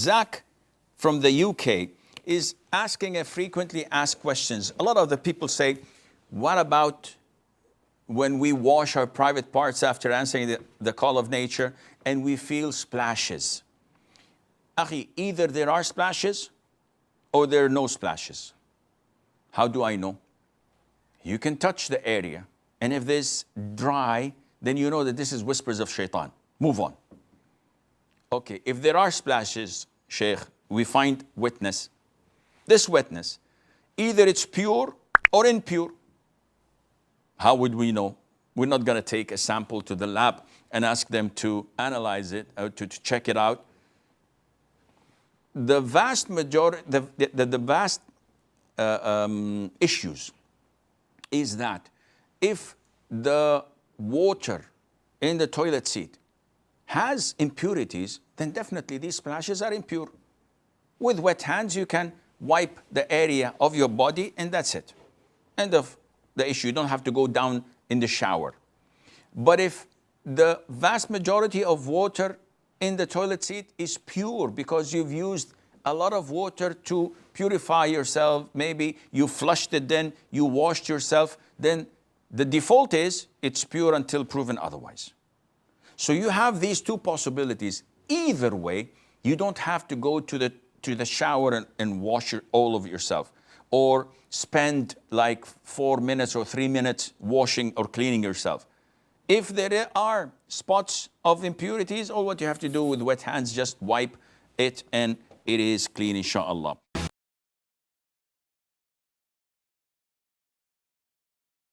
Zach from the UK is asking a frequently asked questions. A lot of the people say, what about when we wash our private parts after answering the call of nature and we feel splashes? Akhi, either there are splashes or there are no splashes. How do I know? You can touch the area, and if there's dry, then you know that this is whispers of shaitan. Move on. Okay, if there are splashes, Sheikh, we find wetness. This wetness, either it's pure or impure. How would we know? We're not going to take a sample to the lab and ask them to analyze it, or to check it out. The vast majority, the vast issues is that if the water in the toilet seat has impurities, then definitely these splashes are impure. With wet hands, you can wipe the area of your body and that's it. End of the issue. You don't have to go down in the shower. But if the vast majority of water in the toilet seat is pure because you've used a lot of water to purify yourself, maybe you flushed it, then you washed yourself, then the default is it's pure until proven otherwise. So you have these two possibilities. Either way, you don't have to go to the shower and wash all of yourself, or spend like 4 minutes or 3 minutes washing or cleaning yourself. If there are spots of impurities, all what you have to do with wet hands, just wipe it and it is clean, inshallah.